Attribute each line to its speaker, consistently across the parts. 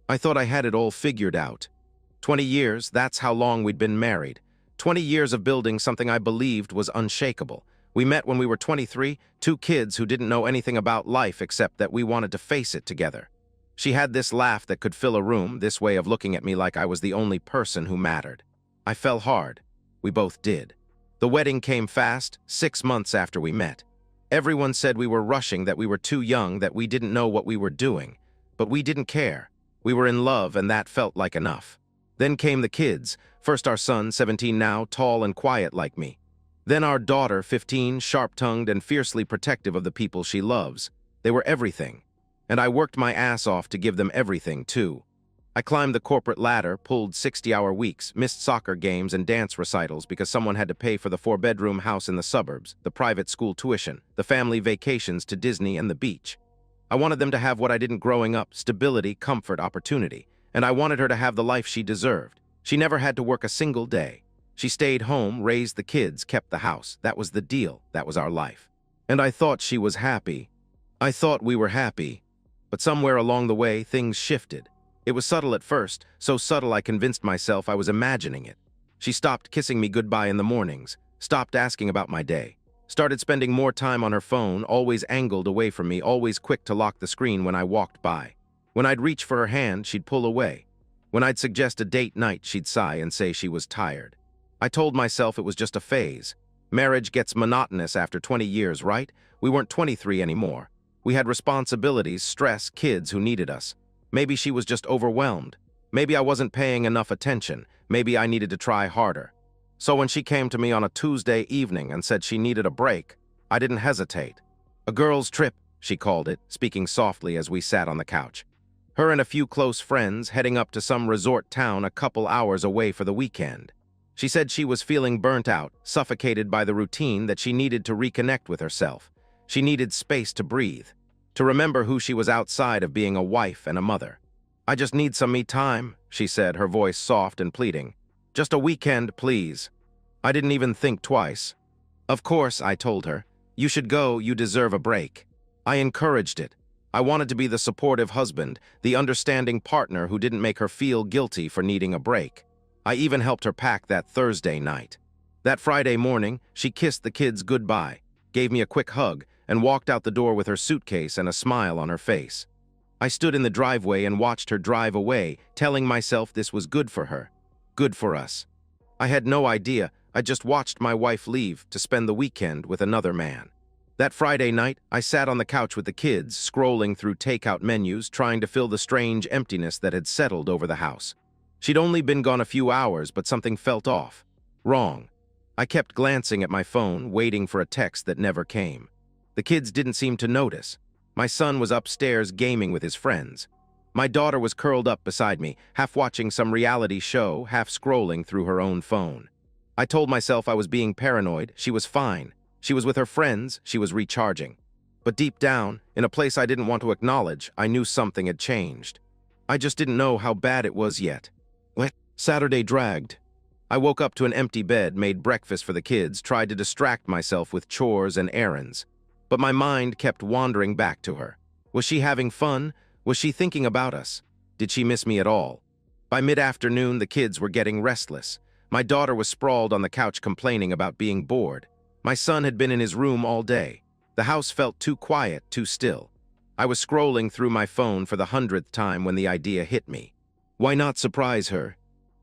Speaker 1: I thought I had it all figured out. 20 years, that's how long we'd been married. 20 years of building something I believed was unshakable. We met when we were 23, two kids who didn't know anything about life except that we wanted to face it together. She had this laugh that could fill a room, this way of looking at me like I was the only person who mattered. I fell hard. We both did. The wedding came fast, 6 months after we met. Everyone said we were rushing, that we were too young, that we didn't know what we were doing. But we didn't care. We were in love, and that felt like enough. Then came the kids. First our son, 17 now, tall and quiet like me. Then our daughter, 15, sharp-tongued and fiercely protective of the people she loves. They were everything. And I worked my ass off to give them everything, too. I climbed the corporate ladder, pulled 60-hour weeks, missed soccer games and dance recitals because someone had to pay for the 4-bedroom house in the suburbs, the private school tuition, the family vacations to Disney and the beach. I wanted them to have what I didn't growing up: stability, comfort, opportunity. And I wanted her to have the life she deserved. She never had to work a single day. She stayed home, raised the kids, kept the house. That was the deal. That was our life. And I thought she was happy. I thought we were happy. But somewhere along the way, things shifted. It was subtle at first, so subtle I convinced myself I was imagining it. She stopped kissing me goodbye in the mornings, stopped asking about my day, started spending more time on her phone, always angled away from me, always quick to lock the screen when I walked by. When I'd reach for her hand, she'd pull away. When I'd suggest a date night, she'd sigh and say she was tired. I told myself it was just a phase. Marriage gets monotonous after 20 years, right? We weren't 23 anymore. We had responsibilities, stress, kids who needed us. Maybe she was just overwhelmed. Maybe I wasn't paying enough attention. Maybe I needed to try harder. So when she came to me on a Tuesday evening and said she needed a break, I didn't hesitate. A girl's trip, she called it, speaking softly as we sat on the couch. Her and a few close friends heading up to some resort town a couple hours away for the weekend. She said she was feeling burnt out, suffocated by the routine, that she needed to reconnect with herself. She needed space to breathe, to remember who she was outside of being a wife and a mother. I just need some me time, she said, her voice soft and pleading. Just a weekend, please. I didn't even think twice. Of course, I told her. You should go, you deserve a break. I encouraged it. I wanted to be the supportive husband, the understanding partner who didn't make her feel guilty for needing a break. I even helped her pack that Thursday night. That Friday morning, she kissed the kids goodbye, gave me a quick hug, and walked out the door with her suitcase and a smile on her face. I stood in the driveway and watched her drive away, telling myself this was good for her, good for us. I had no idea. I just watched my wife leave to spend the weekend with another man. That Friday night, I sat on the couch with the kids, scrolling through takeout menus, trying to fill the strange emptiness that had settled over the house. She'd only been gone a few hours, but something felt off. Wrong. I kept glancing at my phone, waiting for a text that never came. The kids didn't seem to notice. My son was upstairs gaming with his friends. My daughter was curled up beside me, half watching some reality show, half scrolling through her own phone. I told myself I was being paranoid. She was fine. She was with her friends. She was recharging. But deep down, in a place I didn't want to acknowledge, I knew something had changed. I just didn't know how bad it was yet. Saturday dragged. I woke up to an empty bed, made breakfast for the kids, tried to distract myself with chores and errands. But my mind kept wandering back to her. Was she having fun? Was she thinking about us? Did she miss me at all? By mid-afternoon, the kids were getting restless. My daughter was sprawled on the couch complaining about being bored. My son had been in his room all day. The house felt too quiet, too still. I was scrolling through my phone for the 100th time when the idea hit me. Why not surprise her?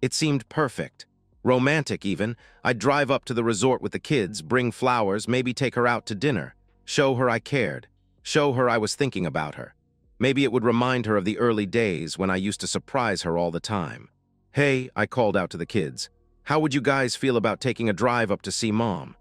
Speaker 1: It seemed perfect. Romantic, even. I'd drive up to the resort with the kids, bring flowers, maybe take her out to dinner. Show her I cared. Show her I was thinking about her. Maybe it would remind her of the early days when I used to surprise her all the time. Hey, I called out to the kids. How would you guys feel about taking a drive up to see Mom?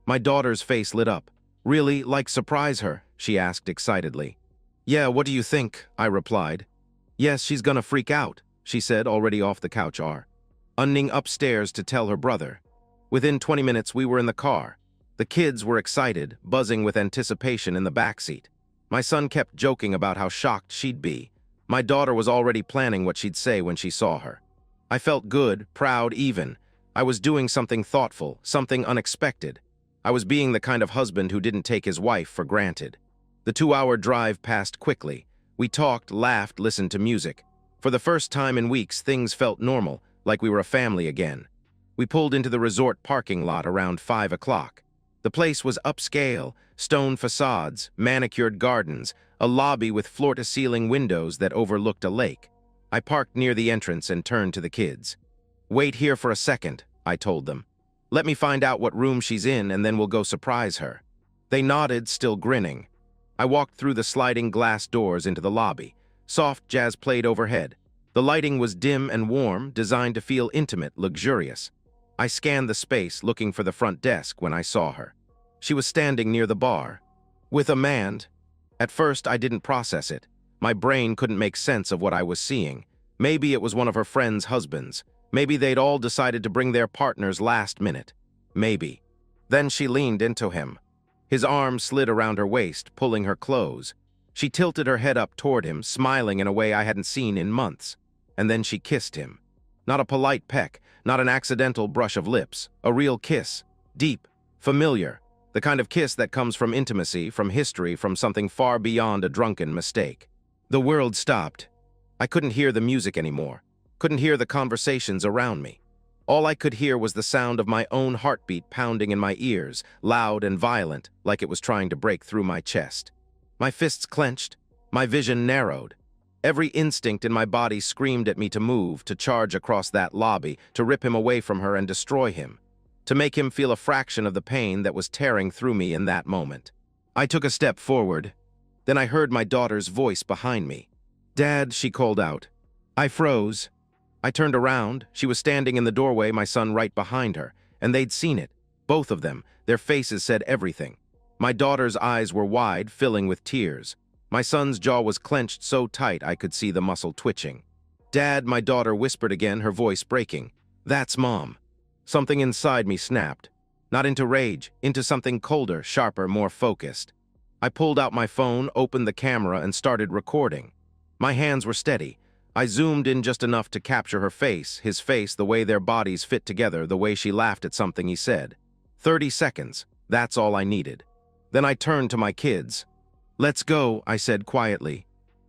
Speaker 1: My daughter's face lit up. Really, like surprise her? She asked excitedly. Yeah, what do you think? I replied. Yes, she's gonna freak out, she said, already off the couch, running upstairs to tell her brother. Within 20 minutes, we were in the car. The kids were excited, buzzing with anticipation in the backseat. My son kept joking about how shocked she'd be. My daughter was already planning what she'd say when she saw her. I felt good, proud even. I was doing something thoughtful, something unexpected. I was being the kind of husband who didn't take his wife for granted. The 2-hour drive passed quickly. We talked, laughed, listened to music. For the first time in weeks, things felt normal, like we were a family again. We pulled into the resort parking lot around 5 o'clock. The place was upscale, stone facades, manicured gardens, a lobby with floor-to-ceiling windows that overlooked a lake. I parked near the entrance and turned to the kids. "Wait here for a second," I told them. "Let me find out what room she's in and then we'll go surprise her." They nodded, still grinning. I walked through the sliding glass doors into the lobby. Soft jazz played overhead. The lighting was dim and warm, designed to feel intimate, luxurious. I scanned the space, looking for the front desk when I saw her. She was standing near the bar, with a man. At first, I didn't process it. My brain couldn't make sense of what I was seeing. Maybe it was one of her friends' husbands. Maybe they'd all decided to bring their partners last minute. Maybe. Then she leaned into him. His arm slid around her waist, pulling her close. She tilted her head up toward him, smiling in a way I hadn't seen in months. And then she kissed him. Not a polite peck, not an accidental brush of lips. A real kiss. Deep, familiar. The kind of kiss that comes from intimacy, from history, from something far beyond a drunken mistake. The world stopped. I couldn't hear the music anymore. Couldn't hear the conversations around me. All I could hear was the sound of my own heartbeat pounding in my ears, loud and violent, like it was trying to break through my chest. My fists clenched. My vision narrowed. Every instinct in my body screamed at me to move, to charge across that lobby, to rip him away from her and destroy him, to make him feel a fraction of the pain that was tearing through me in that moment. I took a step forward. Then I heard my daughter's voice behind me. "Dad," she called out. I froze. I turned around. She was standing in the doorway, my son right behind her, and they'd seen it. Both of them. Their faces said everything. My daughter's eyes were wide, filling with tears. My son's jaw was clenched so tight I could see the muscle twitching. "Dad," my daughter whispered again, her voice breaking. "That's Mom." Something inside me snapped. Not into rage, into something colder, sharper, more focused. I pulled out my phone, opened the camera, and started recording. My hands were steady. I zoomed in just enough to capture her face, his face, the way their bodies fit together, the way she laughed at something he said. 30 seconds. That's all I needed. Then I turned to my kids. "Let's go," I said quietly.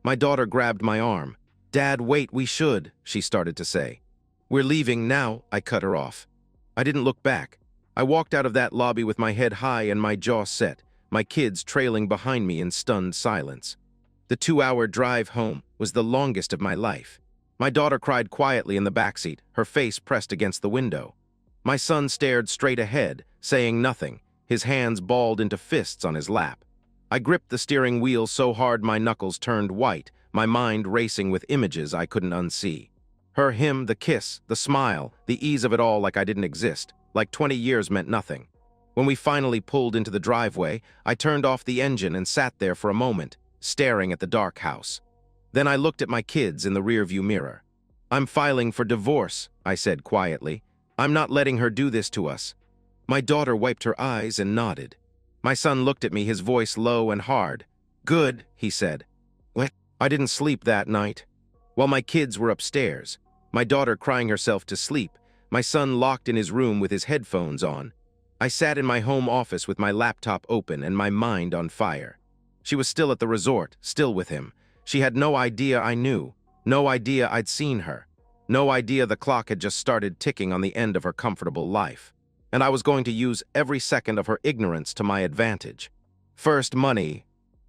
Speaker 1: My daughter grabbed my arm. "Dad, wait, we should," she started to say. "We're leaving now," I cut her off. I didn't look back. I walked out of that lobby with my head high and my jaw set, my kids trailing behind me in stunned silence. The 2-hour drive home was the longest of my life. My daughter cried quietly in the backseat, her face pressed against the window. My son stared straight ahead, saying nothing, his hands balled into fists on his lap. I gripped the steering wheel so hard my knuckles turned white, my mind racing with images I couldn't unsee. Her, him, the kiss, the smile, the ease of it all like I didn't exist, like 20 years meant nothing. When we finally pulled into the driveway, I turned off the engine and sat there for a moment, staring at the dark house. Then I looked at my kids in the rearview mirror. "I'm filing for divorce," I said quietly. "I'm not letting her do this to us." My daughter wiped her eyes and nodded. My son looked at me, his voice low and hard. "Good," he said. "What?" I didn't sleep that night. While my kids were upstairs, my daughter crying herself to sleep, my son locked in his room with his headphones on, I sat in my home office with my laptop open and my mind on fire. She was still at the resort, still with him. She had no idea I knew, no idea I'd seen her, no idea the clock had just started ticking on the end of her comfortable life. And I was going to use every second of her ignorance to my advantage. First, money.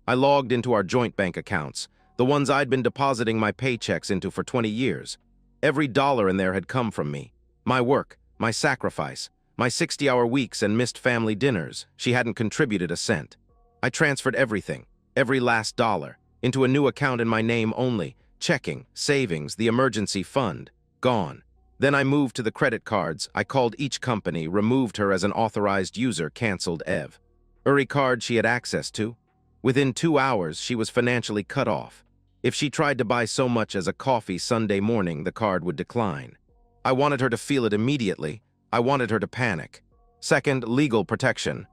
Speaker 1: I logged into our joint bank accounts, the ones I'd been depositing my paychecks into for 20 years. Every dollar in there had come from me. My work, my sacrifice, my 60-hour weeks and missed family dinners. She hadn't contributed a cent. I transferred everything, every last dollar, into a new account in my name only, checking, savings, the emergency fund, gone. Then I moved to the credit cards. I called each company, removed her as an authorized user, canceled Ev. Every card she had access to. Within 2 hours, she was financially cut off. If she tried to buy so much as a coffee Sunday morning, the card would decline. I wanted her to feel it immediately. I wanted her to panic. Second, legal protection.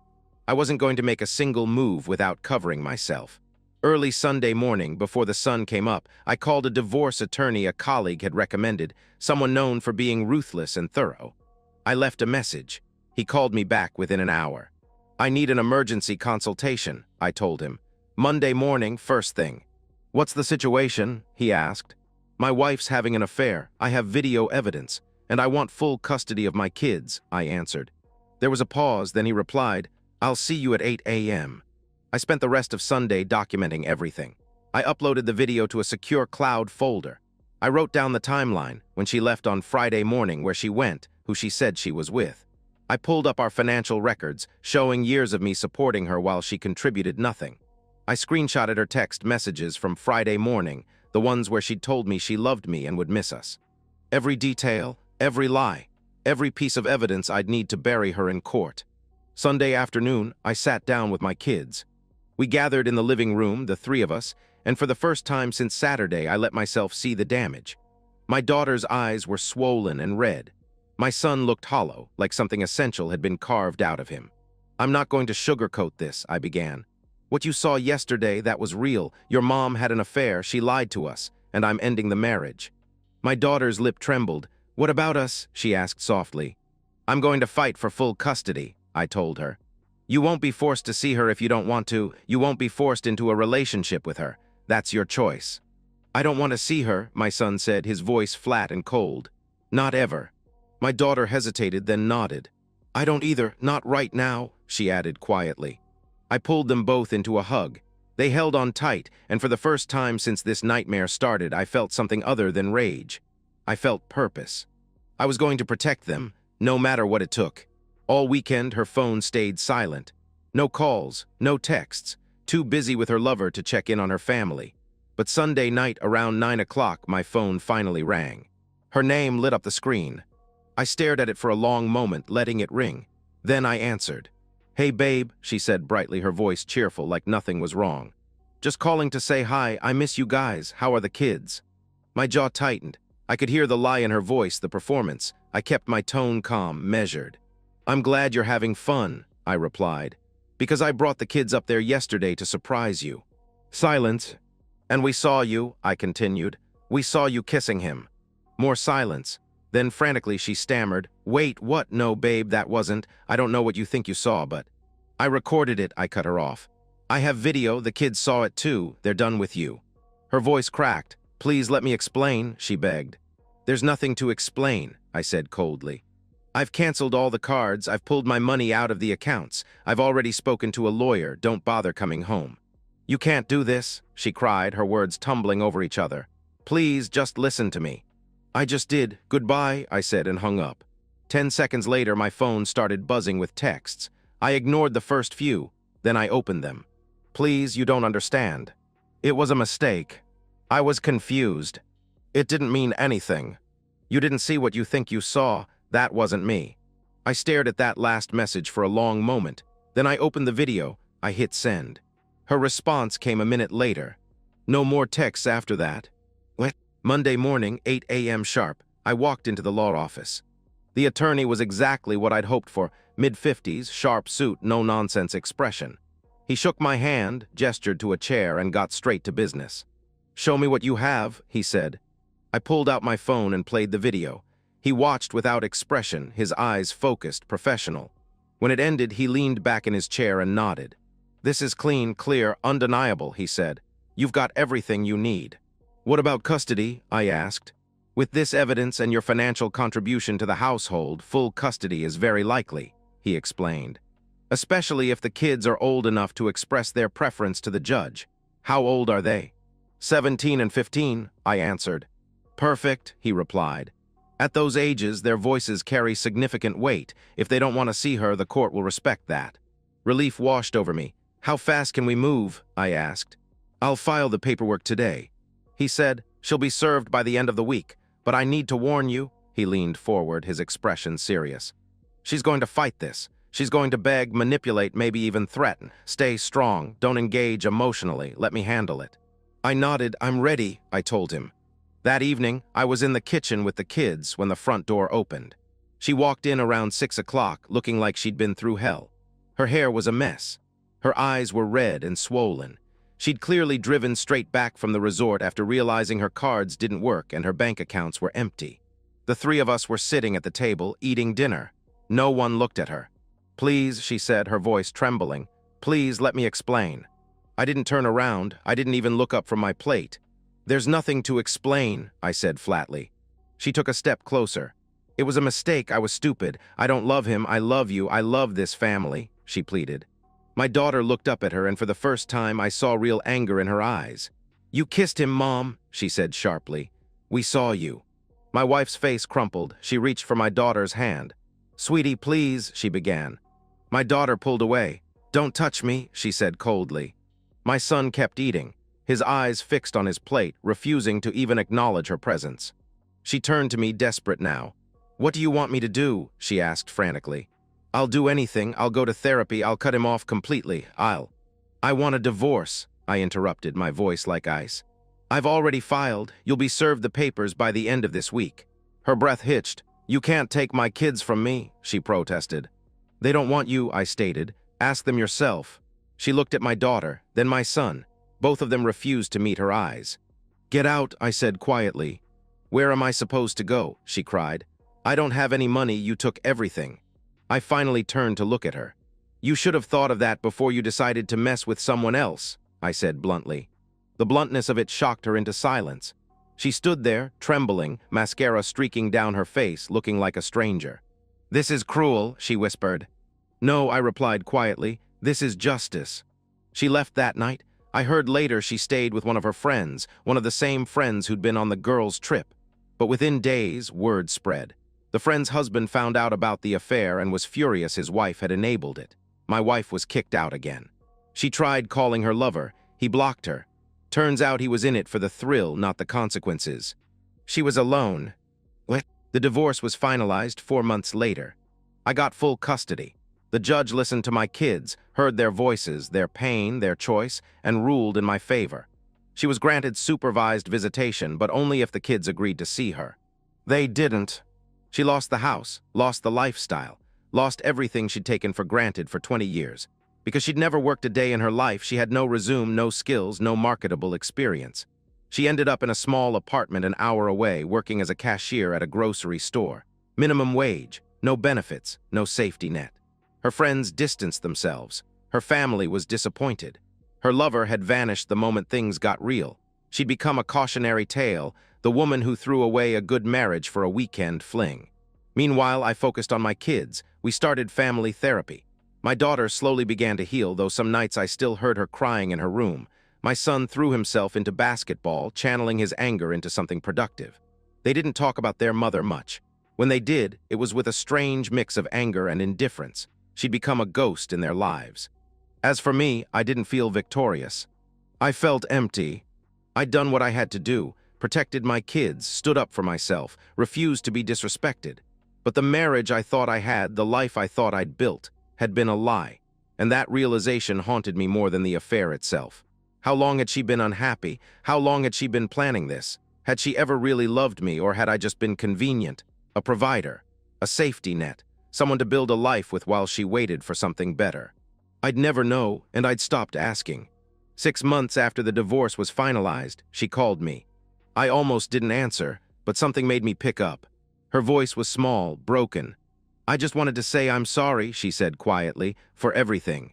Speaker 1: I wasn't going to make a single move without covering myself. Early Sunday morning, before the sun came up, I called a divorce attorney a colleague had recommended, someone known for being ruthless and thorough. I left a message. He called me back within an hour. "I need an emergency consultation," I told him. "Monday morning, first thing." "What's the situation?" he asked. My wife's having an affair. I have video evidence, and I want full custody of my kids, I answered. There was a pause, then he replied, I'll see you at 8 a.m. I spent the rest of Sunday documenting everything. I uploaded the video to a secure cloud folder. I wrote down the timeline, when she left on Friday morning, where she went, who she said she was with. I pulled up our financial records, showing years of me supporting her while she contributed nothing. I screenshotted her text messages from Friday morning, the ones where she'd told me she loved me and would miss us. Every detail, every lie, every piece of evidence I'd need to bury her in court. Sunday afternoon, I sat down with my kids. We gathered in the living room, the three of us, and for the first time since Saturday, I let myself see the damage. My daughter's eyes were swollen and red. My son looked hollow, like something essential had been carved out of him. I'm not going to sugarcoat this, I began. What you saw yesterday, that was real. Your mom had an affair, she lied to us, and I'm ending the marriage. My daughter's lip trembled. What about us? She asked softly. I'm going to fight for full custody, I told her. You won't be forced to see her if you don't want to. You won't be forced into a relationship with her. That's your choice. I don't want to see her, my son said, his voice flat and cold. Not ever. My daughter hesitated, then nodded. I don't either, not right now, she added quietly. I pulled them both into a hug. They held on tight, and for the first time since this nightmare started, I felt something other than rage. I felt purpose. I was going to protect them, no matter what it took. All weekend, her phone stayed silent. No calls, no texts, too busy with her lover to check in on her family. But Sunday night around 9 o'clock, my phone finally rang. Her name lit up the screen. I stared at it for a long moment, letting it ring. Then I answered. Hey babe, she said brightly, her voice cheerful, like nothing was wrong. Just calling to say hi, I miss you guys, how are the kids? My jaw tightened. I could hear the lie in her voice, the performance. I kept my tone calm, measured. I'm glad you're having fun, I replied. Because I brought the kids up there yesterday to surprise you. Silence. And we saw you, I continued. We saw you kissing him. More silence. Then frantically she stammered, Wait, what? No, babe, that wasn't. I don't know what you think you saw, but... I recorded it, I cut her off. I have video, the kids saw it too. They're done with you. Her voice cracked. Please let me explain, she begged. There's nothing to explain, I said coldly. I've canceled all the cards, I've pulled my money out of the accounts. I've already spoken to a lawyer, don't bother coming home. You can't do this, she cried, her words tumbling over each other. Please, just listen to me. I just did. Goodbye, I said and hung up. 10 seconds later, my phone started buzzing with texts. I ignored the first few, then I opened them. Please, you don't understand. It was a mistake. I was confused. It didn't mean anything. You didn't see what you think you saw. That wasn't me. I stared at that last message for a long moment. Then I opened the video. I hit send. Her response came a minute later. No more texts after that. What? Monday morning, 8 a.m. sharp, I walked into the law office. The attorney was exactly what I'd hoped for, mid-50s, sharp suit, no-nonsense expression. He shook my hand, gestured to a chair, and got straight to business. Show me what you have, he said. I pulled out my phone and played the video. He watched without expression, his eyes focused, professional. When it ended, he leaned back in his chair and nodded. This is clean, clear, undeniable, he said. You've got everything you need. What about custody? I asked. With this evidence and your financial contribution to the household, full custody is very likely, he explained. Especially if the kids are old enough to express their preference to the judge. How old are they? 17 and 15, I answered. Perfect, he replied. At those ages, their voices carry significant weight. If they don't want to see her, the court will respect that. Relief washed over me. How fast can we move? I asked. I'll file the paperwork today. He said, she'll be served by the end of the week, but I need to warn you. He leaned forward, his expression serious. She's going to fight this. She's going to beg, manipulate, maybe even threaten. Stay strong. Don't engage emotionally. Let me handle it. I nodded. I'm ready, I told him. That evening, I was in the kitchen with the kids when the front door opened. She walked in around 6 o'clock, looking like she'd been through hell. Her hair was a mess. Her eyes were red and swollen. She'd clearly driven straight back from the resort after realizing her cards didn't work and her bank accounts were empty. The three of us were sitting at the table, eating dinner. No one looked at her. Please, she said, her voice trembling. Please let me explain. I didn't turn around. I didn't even look up from my plate. There's nothing to explain, I said flatly. She took a step closer. It was a mistake, I was stupid. I don't love him, I love you, I love this family, she pleaded. My daughter looked up at her, and for the first time I saw real anger in her eyes. You kissed him, Mom, she said sharply. We saw you. My wife's face crumpled. She reached for my daughter's hand. Sweetie, please, she began. My daughter pulled away. Don't touch me, she said coldly. My son kept eating, his eyes fixed on his plate, refusing to even acknowledge her presence. She turned to me, desperate now. What do you want me to do? She asked frantically. I'll do anything. I'll go to therapy. I'll cut him off completely. I want a divorce, I interrupted, my voice like ice. I've already filed. You'll be served the papers by the end of this week. Her breath hitched. You can't take my kids from me, she protested. They don't want you, I stated. Ask them yourself. She looked at my daughter, then my son. Both of them refused to meet her eyes. Get out, I said quietly. Where am I supposed to go? She cried. I don't have any money. You took everything. I finally turned to look at her. You should have thought of that before you decided to mess with someone else, I said bluntly. The bluntness of it shocked her into silence. She stood there, trembling, mascara streaking down her face, looking like a stranger. This is cruel, she whispered. No, I replied quietly. This is justice. She left that night. I heard later she stayed with one of her friends, one of the same friends who'd been on the girls' trip. But within days, word spread. The friend's husband found out about the affair and was furious his wife had enabled it. My wife was kicked out again. She tried calling her lover. He blocked her. Turns out he was in it for the thrill, not the consequences. She was alone. The divorce was finalized 4 months later. I got full custody. The judge listened to my kids, heard their voices, their pain, their choice, and ruled in my favor. She was granted supervised visitation, but only if the kids agreed to see her. They didn't. She lost the house, lost the lifestyle, lost everything she'd taken for granted for 20 years. Because she'd never worked a day in her life, she had no resume, no skills, no marketable experience. She ended up in a small apartment an hour away, working as a cashier at a grocery store. Minimum wage, no benefits, no safety net. Her friends distanced themselves. Her family was disappointed. Her lover had vanished the moment things got real. She'd become a cautionary tale, the woman who threw away a good marriage for a weekend fling. Meanwhile, I focused on my kids. We started family therapy. My daughter slowly began to heal, though some nights I still heard her crying in her room. My son threw himself into basketball, channeling his anger into something productive. They didn't talk about their mother much. When they did, it was with a strange mix of anger and indifference. She'd become a ghost in their lives. As for me, I didn't feel victorious. I felt empty. I'd done what I had to do, protected my kids, stood up for myself, refused to be disrespected. But the marriage I thought I had, the life I thought I'd built, had been a lie, and that realization haunted me more than the affair itself. How long had she been unhappy? How long had she been planning this? Had she ever really loved me, or had I just been convenient, a provider, a safety net, someone to build a life with while she waited for something better? I'd never know, and I'd stopped asking. 6 months after the divorce was finalized, she called me. I almost didn't answer, but something made me pick up. Her voice was small, broken. I just wanted to say I'm sorry, she said quietly, for everything.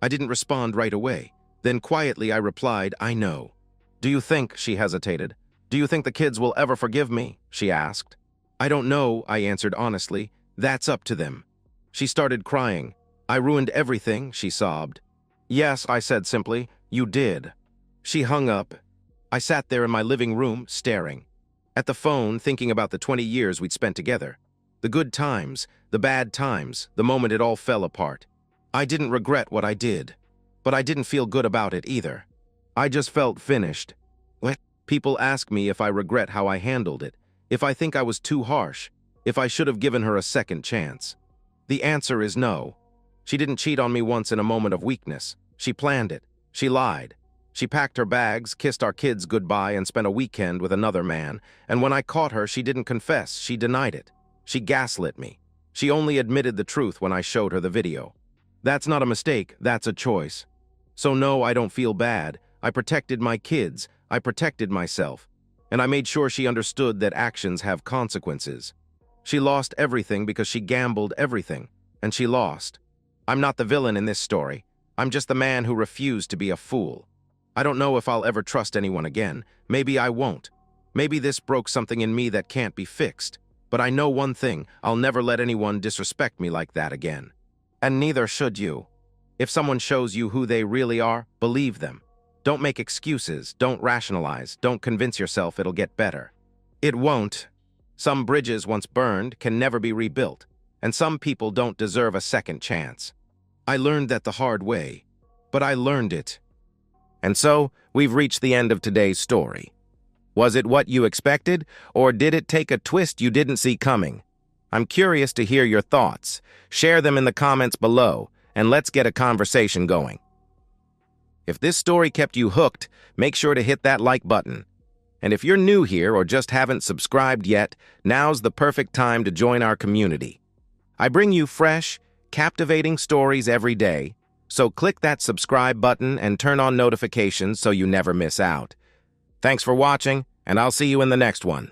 Speaker 1: I didn't respond right away. Then quietly I replied, I know. Do you think, she hesitated, do you think the kids will ever forgive me? She asked. I don't know, I answered honestly. That's up to them. She started crying. I ruined everything, she sobbed. Yes, I said simply, you did. She hung up. I sat there in my living room, staring. At the phone, thinking about the 20 years we'd spent together. The good times, the bad times, the moment it all fell apart. I didn't regret what I did, but I didn't feel good about it either. I just felt finished. People ask me if I regret how I handled it, if I think I was too harsh, if I should have given her a second chance. The answer is no. She didn't cheat on me once in a moment of weakness. She planned it. She lied. She packed her bags, kissed our kids goodbye, and spent a weekend with another man. And when I caught her, she didn't confess. She denied it. She gaslit me. She only admitted the truth when I showed her the video. That's not a mistake. That's a choice. So no, I don't feel bad. I protected my kids. I protected myself. And I made sure she understood that actions have consequences. She lost everything because she gambled everything. And she lost. I'm not the villain in this story. I'm just the man who refused to be a fool. I don't know if I'll ever trust anyone again. Maybe I won't. Maybe this broke something in me that can't be fixed. But I know one thing, I'll never let anyone disrespect me like that again. And neither should you. If someone shows you who they really are, believe them. Don't make excuses, don't rationalize, don't convince yourself it'll get better. It won't. Some bridges once burned can never be rebuilt, and some people don't deserve a second chance. I learned that the hard way, but I learned it. And so, we've reached the end of today's story. Was it what you expected, or did it take a twist you didn't see coming? I'm curious to hear your thoughts. Share them in the comments below, and let's get a conversation going. If this story kept you hooked, make sure to hit that like button. And if you're new here or just haven't subscribed yet, now's the perfect time to join our community. I bring you fresh, captivating stories every day, so click that subscribe button and turn on notifications so you never miss out. Thanks for watching, and I'll see you in the next one.